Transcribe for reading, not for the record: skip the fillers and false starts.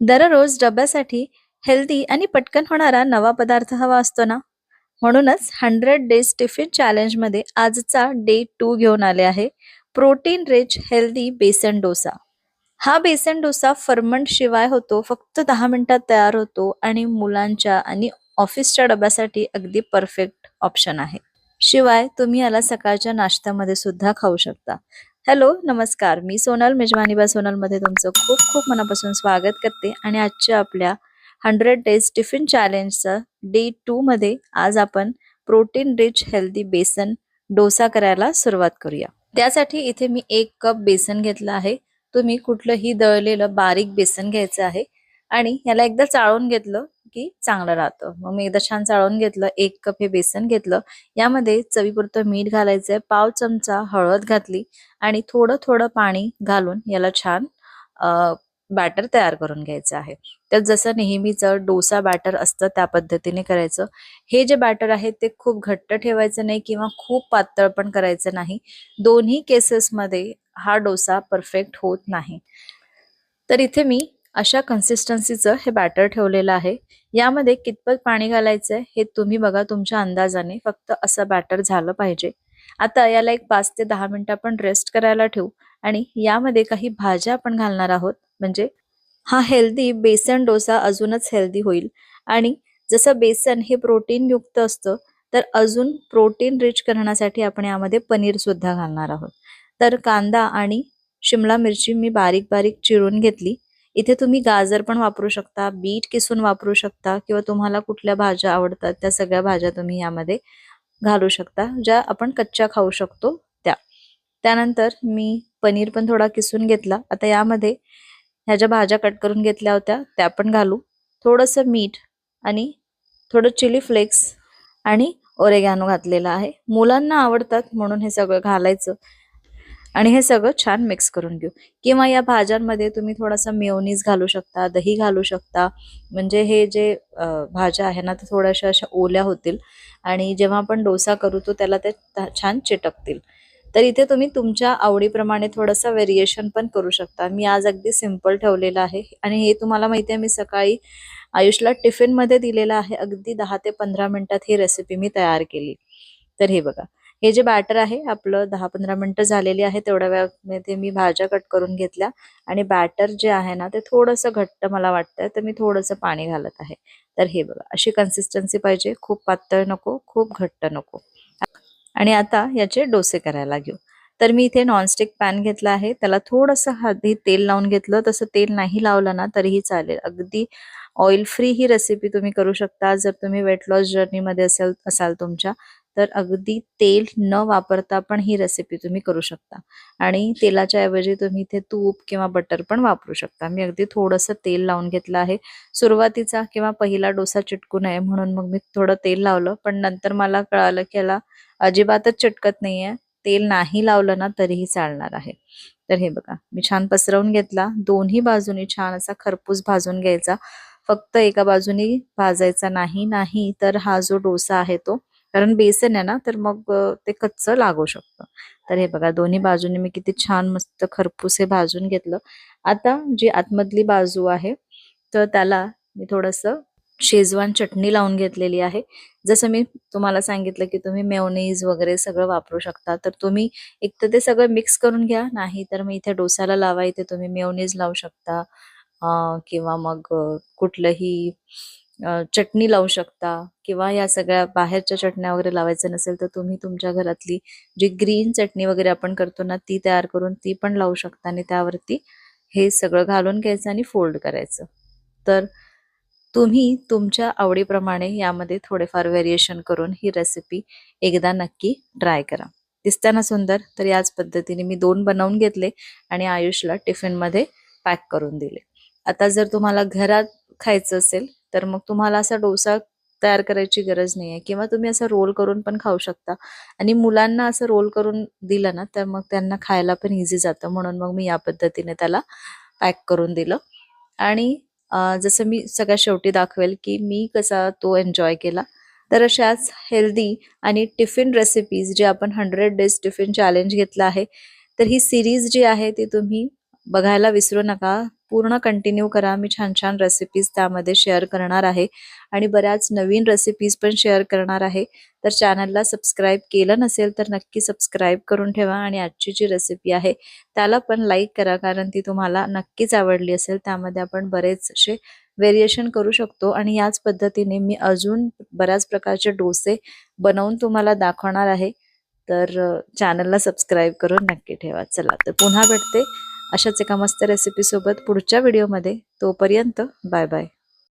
दररोज डब्यासाठी हेल्दी आणि पटकन होणारा नवा पदार्थ हवा असतो ना. म्हणूनच 100 डेज टिफिन चॅलेंजमध्ये आजचा डे 2 घेऊन आले आहे. प्रोटीन रिच हेल्दी बेसन डोसा. हा बेसन डोसा फर्मंट शिवाय होतो, फक्त 10 मिनिटात तयार होतो आणि मुलांच्या आणि ऑफिसच्या डब्यासाठी अगदी परफेक्ट ऑप्शन आहे. शिवाय तुम्ही याला सकाळच्या नाश्त्यामध्ये सुद्धा खाऊ शकता. हॅलो, नमस्कार. मी सोनल, मेजवानी बाय सोनलमध्ये तुमचं खूप खूप मनापासून स्वागत करते आणि आजच्या आपल्या 100 डेज टिफिन चॅलेंजचं डे 2 मध्ये आज आपण प्रोटीन रिच हेल्दी बेसन डोसा करायला सुरुवात करूया. त्यासाठी इथे मी 1 कप बेसन घेतलं आहे. तुम्ही कुठलंही दळलेलं बारीक बेसन घ्यायचं आहे आणि याला एकदा चाळून घेतलं की चांगलं राहतं. मग मी एकदा छान चाळून घेतलं. 1 कप हे बेसन घेतलं. यामध्ये चवीपुरतं मीठ घालायचंय, पाव चमचा हळद घातली आणि थोडं थोडं पाणी घालून याला छान बॅटर तयार करून घ्यायचं आहे. तर जसं नेहमीचं डोसा बॅटर असतं त्या पद्धतीने करायचं. हे जे बॅटर आहे ते खूप घट्ट ठेवायचं नाही किंवा खूप पातळ पण करायचं नाही. दोन्ही केसेसमध्ये हा डोसा परफेक्ट होत नाही. तर इथे मी अशा कन्सिस्टन्सीचं हे बॅटर ठेवलेलं आहे. यामध्ये कितपत पाणी घालायचंय हे तुम्ही बघा तुमच्या अंदाजाने. फक्त असं बॅटर झालं पाहिजे. आता याला एक 5 ते 10 मिनिटं आपण रेस्ट करायला ठेवू आणि यामध्ये काही भाज्या आपण घालणार आहोत. म्हणजे हा हेल्दी बेसन डोसा अजूनच हेल्दी होईल. आणि जसं बेसन हे प्रोटीन युक्त असतं, तर अजून प्रोटीन रिच करण्यासाठी आपण यामध्ये पनीर सुद्धा घालणार आहोत. तर कांदा आणि शिमला मिरची मी बारीक बारीक चिरून घेतली. इथे तुम्ही गाजर पण वापरू शकता, बीट किसून वापरू शकता किंवा तुम्हाला कुठल्या भाज्या आवडतात त्या सगळ्या भाज्या तुम्ही यामध्ये घालू शकता, ज्या आपण कच्च्या खाऊ शकतो त्या. त्यानंतर मी पनीर पण थोडा किसून घेतला. आता यामध्ये ह्या ज्या भाज्या कट करून घेतल्या होत्या त्या पण घालू. थोडंसं मीठ आणि थोडं चिली फ्लेक्स आणि ओरेगॅनो घातलेला आहे. मुलांना आवडतात म्हणून हे सगळं घालायचं आणि हे सगळं छान मिक्स करून घेऊ. किंवा या भाज्यांमध्ये तुम्ही थोडासा मेयोनीज घालू शकता, दही घालू शकता. म्हणजे हे जे भाज्या आहे ना, ते थोड्याशा अशा ओल्या होतील आणि जेव्हा आपण डोसा करू तो त्याला ते छान चिटकतील. तर इथे तुम्ही तुमच्या आवडीप्रमाणे थोडंसं व्हेरिएशन पण करू शकता. मी आज अगदी सिंपल ठेवलेलं आहे आणि हे तुम्हाला माहिती आहे मी सकाळी आयुषला टिफिनमध्ये दिलेलं आहे. अगदी 10 ते 15 मिनिटात ही रेसिपी मी तयार केली. तर हे बघा, हे जे बॅटर आहे आपलं 10-15 मिनिटं झालेली आहे. तेवढ्या वेळामध्ये मी भाज्या कट करून घेतल्या आणि बॅटर जे आहे ना ते थोडंसं घट्ट मला वाटतंय, तर मी थोडंसं पाणी घालत आहे. तर हे बघा, अशी कन्सिस्टन्सी पाहिजे. खूप पातळ नको, खूप घट्ट नको. आणि आता याचे डोसे करायला घेऊ. तर मी इथे नॉनस्टिक पॅन घेतला आहे. त्याला थोडंसं आधी तेल लावून घेतलं. तसं तेल नाही लावलं ना तरीही चालेल. अगदी ऑइल फ्री ही रेसिपी तुम्ही करू शकता. जर तुम्ही वेट लॉस जर्नीमध्ये असाल तुमच्या, तर अगदी तेल न वापरता पण ही रेसिपी तुम्ही करू शकता. आणि तेलाच्या ऐवजी तुम्ही इथे तूप किंवा बटर पण वापरू शकता. मी अगदी थोडंसं तेल लावून घेतलं आहे. सुरुवातीचा किंवा पहिला डोसा चिटकू नये म्हणून मग मी थोडं तेल लावलं. पण नंतर मला कळालं की याला अजिबातच चिटकत नाहीये. तेल नाही लावलं ना तरीही चालणार आहे. तर हे बघा, मी छान पसरवून घेतला. दोन्ही बाजूनी छान असा खरपूस भाजून घ्यायचा. फक्त एका बाजूनी भाजायचा नाही. नाही तर हा जो डोसा आहे तो, कारण बेसन आहे ना, तर मग ते कच्चं लागू शकतं. तर हे बघा, दोन्ही बाजूनी मी किती छान मस्त खरपूस हे भाजून घेतलं. आता जी आतमधली बाजू आहे, तर त्याला मी थोडंसं शेजवान चटणी लावून घेतलेली आहे. जसं मी तुम्हाला सांगितलं की तुम्ही मेयोनीज वगैरे सगळं वापरू शकता. तर तुम्ही एक तर ते सगळं मिक्स करून घ्या. नाही तर मग इथे डोसाला लावा, इथे तुम्ही मेयोनीज लावू शकता. किंवा मग कुठलंही चटणी लावू शकता किंवा या सगळ्या बाहेरच्या चटण्या वगैरे लावायचं नसेल तर तुम्ही तुमच्या घरातली जी ग्रीन चटणी वगैरे आपण करतो ना ती तयार करून ती पण लावू शकता आणि त्यावरती हे सगळं घालून घ्यायचं आणि फोल्ड करायचं. तर तुम्ही तुमच्या आवडीप्रमाणे यामध्ये थोडेफार व्हेरिएशन करून ही रेसिपी एकदा नक्की ट्राय करा. दिसताना सुंदर? तर याच पद्धतीने मी 2 बनवून घेतले आणि आयुषला टिफिनमध्ये पॅक करून दिले. आता जर तुम्हाला घरात खायचं असेल तर मग तुम्हाला असा डोसा तयार करायची गरज नाहीये किंवा तुम्ही असं रोल करून पण खाऊ शकता आणि मुलांना असं रोल करून दिलं ना तर मग त्यांना खायला पण इझी जातं. म्हणून मग मी या पद्धतीने त्याला पॅक करून दिलं. आणि जसं मी सगळ्यात शेवटी दाखवेल की मी कसा तो एन्जॉय केला. तर अशाच हेल्दी आणि टिफिन रेसिपीज जे आपण 100 डेज टिफिन चॅलेंज घेतला आहे, तर ही सीरीज जी आहे ती तुम्ही बघायला विसरू नका. पूर्ण कंटिन्यू करा. मी छान छान रेसिपीज त्यामध्ये शेअर करणार आहे आणि बऱ्याच नवीन रेसिपीज पण शेअर करणार आहे. तर चॅनलला सबस्क्राईब केलं नसेल तर नक्की सबस्क्राईब करून ठेवा आणि आजची जी रेसिपी आहे त्याला पण लाईक करा, कारण ती तुम्हाला नक्कीच आवडली असेल. त्यामध्ये आपण बरेच असे व्हेरिएशन करू शकतो आणि याच पद्धतीने मी अजून बऱ्याच प्रकारचे डोसे बनवून तुम्हाला दाखवणार आहे. तर चॅनलला सबस्क्राईब करून नक्की ठेवा. चला तर पुन्हा भेटते अशाच एका मस्त रेसिपी सोबत पुढच्या व्हिडिओमध्ये. तोपर्यंत बाय बाय.